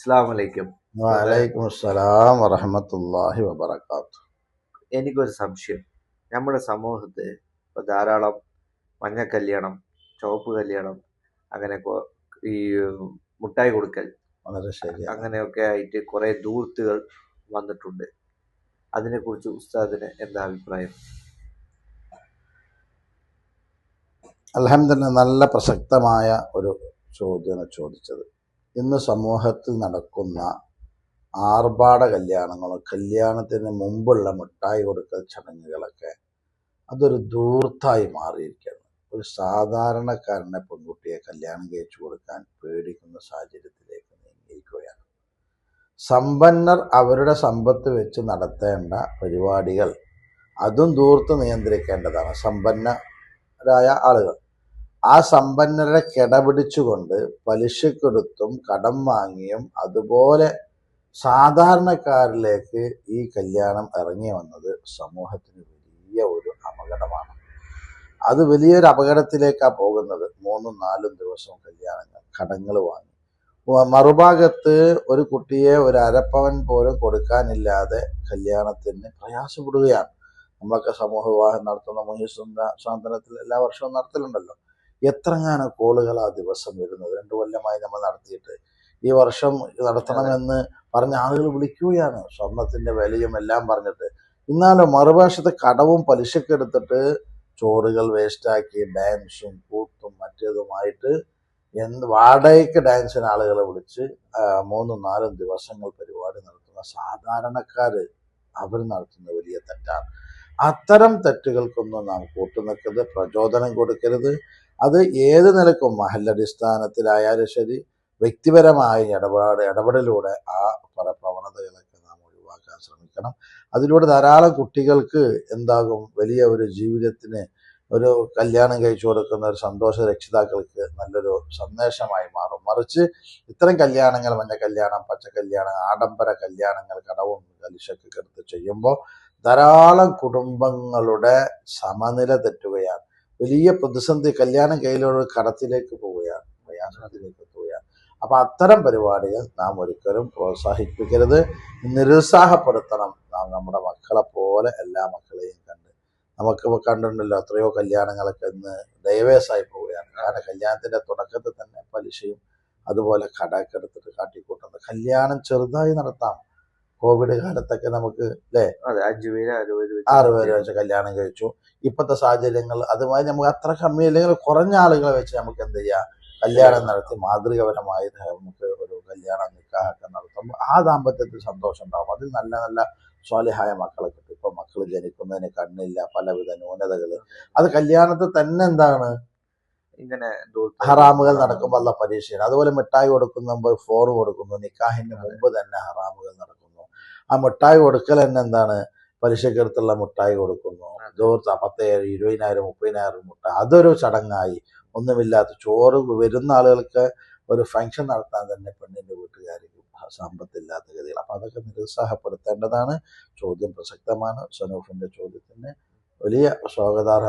അസ്സലാമു അലൈക്കും. വലൈക്കും അസ്സലാം വറഹ്മത്തുള്ളാഹി വബറകാതുഹു. എനിക്കൊരു സംശയം. നമ്മുടെ സമൂഹത്തിൽ ഇപ്പോൾ ധാരാളം മഞ്ഞ കല്യാണം, ചുവപ്പ് കല്യാണം, അങ്ങനെ ഈ മുട്ടായി കൊടുക്കൽ വളരെ ശരിയാണ്. അങ്ങനെയൊക്കെ ആയിട്ട് കുറേ ദൂർത്തുകൾ വന്നിട്ടുണ്ട്. അതിനെക്കുറിച്ച് ഉസ്താദിന് എന്താ അഭിപ്രായം? അൽഹംദുലില്ലാഹ്, നല്ല പ്രസക്തമായ ഒരു ചോദ്യമാണ് ചോദിച്ചത്. ഇന്ന് സമൂഹത്തിൽ നടക്കുന്ന ആർഭാട കല്യാണങ്ങളും കല്യാണത്തിന് മുമ്പുള്ള മിഠായി കൊടുക്കൽ ചടങ്ങുകളൊക്കെ അതൊരു ധൂർത്തായി മാറിയിരിക്കുകയാണ്. ഒരു സാധാരണക്കാരനെ പെൺകുട്ടിയെ കല്യാണം കഴിച്ചു കൊടുക്കാൻ പേടിക്കുന്ന സാഹചര്യത്തിലേക്ക് നീങ്ങിയിരിക്കുകയാണ്. സമ്പന്നർ അവരുടെ സമ്പത്ത് വെച്ച് നടത്തേണ്ട പരിപാടികൾ അതും ധൂർത്ത് നിയന്ത്രിക്കേണ്ടതാണ്. സമ്പന്നരായ ആളുകൾ ആ സമ്പന്നരെ കിടപിടിച്ചുകൊണ്ട് പലിശക്കെടുത്തും കടം വാങ്ങിയും അതുപോലെ സാധാരണക്കാരിലേക്ക് ഈ കല്യാണം ഇറങ്ങി വന്നത് സമൂഹത്തിന് വലിയ ഒരു അപകടമാണ്. അത് വലിയൊരു അപകടത്തിലേക്കാണ് പോകുന്നത്. 3-4 ദിവസം കല്യാണങ്ങൾ, കടങ്ങൾ വാങ്ങി, മറുഭാഗത്ത് ഒരു കുട്ടിയെ ഒരു അരപ്പവൻ പോലും കൊടുക്കാനില്ലാതെ കല്യാണത്തിന് പ്രയാസപ്പെടുകയാണ്. നമ്മളൊക്കെ സമൂഹ വിവാഹം നടത്തുന്ന മുഹീസുന്ന സാന്ത്വനത്തിൽ എല്ലാ വർഷവും നടത്തലുണ്ടല്ലോ. എത്രങ്ങാനും കോളുകൾ ആ ദിവസം വരുന്നത്. 2 കൊല്ലമായി നമ്മൾ നടത്തിയിട്ട് ഈ വർഷം നടത്തണമെന്ന് പറഞ്ഞ ആളുകൾ വിളിക്കുകയാണ്, സ്വർണത്തിന്റെ വിലയും എല്ലാം പറഞ്ഞിട്ട്. എന്നാലും മറുഭാഷത്തെ കടവും പലിശക്കെടുത്തിട്ട് ചോറുകൾ വേസ്റ്റാക്കി ഡാൻസും കൂത്തും മറ്റേതുമായിട്ട് വാടകയ്ക്ക് ഡാൻസിന് ആളുകളെ വിളിച്ച് 3-4 ദിവസങ്ങൾ പരിപാടി നടത്തുന്ന സാധാരണക്കാര് അവർ നടത്തുന്ന വലിയ തെറ്റാണ്. അത്തരം തെറ്റുകൾക്കൊന്നും നാം കൂട്ടുനിൽക്കരുത്, പ്രചോദനം കൊടുക്കരുത്. അത് ഏത് നിലക്കും മഹല്ലടിസ്ഥാനത്തിലായാലും ശരി, വ്യക്തിപരമായ ഇടപെടലിലൂടെ ആ പ്രവണതകളൊക്കെ നാം ഒഴിവാക്കാൻ ശ്രമിക്കണം. അതിലൂടെ ധാരാളം കുട്ടികൾക്ക് എന്താകും, വലിയ ഒരു ജീവിതത്തിന് ഒരു കല്യാണം കഴിച്ചു കൊടുക്കുന്ന ഒരു സന്തോഷ രക്ഷിതാക്കൾക്ക് നല്ലൊരു സന്ദേശമായി മാറും. മറിച്ച് ഇത്തരം കല്യാണങ്ങൾ, മഞ്ഞ കല്യാണം, പച്ച കല്യാണം, ആഡംബര കല്യാണങ്ങൾ കടവും പലിശക്കൊക്കെ എടുത്ത് ചെയ്യുമ്പോൾ ധാരാളം കുടുംബങ്ങളുടെ സമനില തെറ്റുകയാണ്. വലിയ പ്രതിസന്ധി, കല്യാണം കയ്യിലുള്ള കടത്തിലേക്ക് പോവുകയാണ്, പ്രയാസത്തിലേക്ക് പോവുകയാണ്. അപ്പൊ അത്തരം പരിപാടികൾ നാം ഒരിക്കലും പ്രോത്സാഹിപ്പിക്കരുത്, നിരുത്സാഹപ്പെടുത്തണം. നാം നമ്മുടെ മക്കളെ പോലെ എല്ലാ മക്കളെയും കണ്ട്, നമുക്കിപ്പോൾ കണ്ടിട്ടുണ്ടല്ലോ എത്രയോ കല്യാണങ്ങളൊക്കെ ഇന്ന് ഡൈവേഴ്സായി പോവുകയാണ്. കാരണം കല്യാണത്തിന്റെ തുടക്കത്തിൽ തന്നെ പലിശയും അതുപോലെ കടമൊക്കെ എടുത്തിട്ട് കാട്ടിക്കൂട്ടുന്നത്. കല്യാണം ചെറുതായി നടത്താം. കോവിഡ് കാലത്തൊക്കെ നമുക്ക് അല്ലേ 6 പേര് വെച്ച് കല്യാണം കഴിച്ചു. ഇപ്പോഴത്തെ സാഹചര്യങ്ങൾ അതുമായി നമുക്ക് അത്ര കമ്മി അല്ലെങ്കിൽ കുറഞ്ഞ ആളുകളെ വെച്ച് നമുക്ക് എന്ത് ചെയ്യാം, കല്യാണം നടത്തി മാതൃകപരമായി നമുക്ക് ഒരു കല്യാണം നിക്കാഹൊക്കെ നടത്തുമ്പോൾ ആ ദാമ്പത്യത്തിൽ സന്തോഷം ഉണ്ടാവും. അതിൽ നല്ല നല്ല സ്വാലിഹായ മക്കളെ കിട്ടും. ഇപ്പൊ മക്കൾ ജനിക്കുന്നതിന് കണ്ണില്ല, പലവിധ ന്യൂനതകള്. അത് കല്യാണത്തിൽ തന്നെ എന്താണ്, ഇങ്ങനെ ഹറാമുകൾ നടക്കുമ്പോൾ ഉള്ള പരീക്ഷയാണ്. അതുപോലെ മിഠായി കൊടുക്കുമ്പോൾ ഫോർ കൊടുക്കുന്നു, നിക്കാഹിന് മുമ്പ് തന്നെ ഹറാമുകൾ നടക്കുന്നു. ആ മിഠായി കൊടുക്കൽ തന്നെ എന്താണ്, പലിശക്കെടുത്തുള്ള മിഠായി കൊടുക്കുന്നു. 10,000, 20,000, 30,000 മിഠായി, അതൊരു ചടങ്ങായി. ഒന്നുമില്ലാത്ത ചോറ് വരുന്ന ആളുകൾക്ക് ഒരു ഫംഗ്ഷൻ നടത്താൻ തന്നെ പെണ്ണിന്റെ വീട്ടുകാർക്ക് സമ്പത്തില്ലാത്ത ഗതികൾ. അപ്പൊ അതൊക്കെ നിരുത്സാഹപ്പെടുത്തേണ്ടതാണ്. ചോദ്യം പ്രസക്തമാണ്. സനൂഫിന്റെ ചോദ്യത്തിന് വലിയ സ്വാഗതാർഹ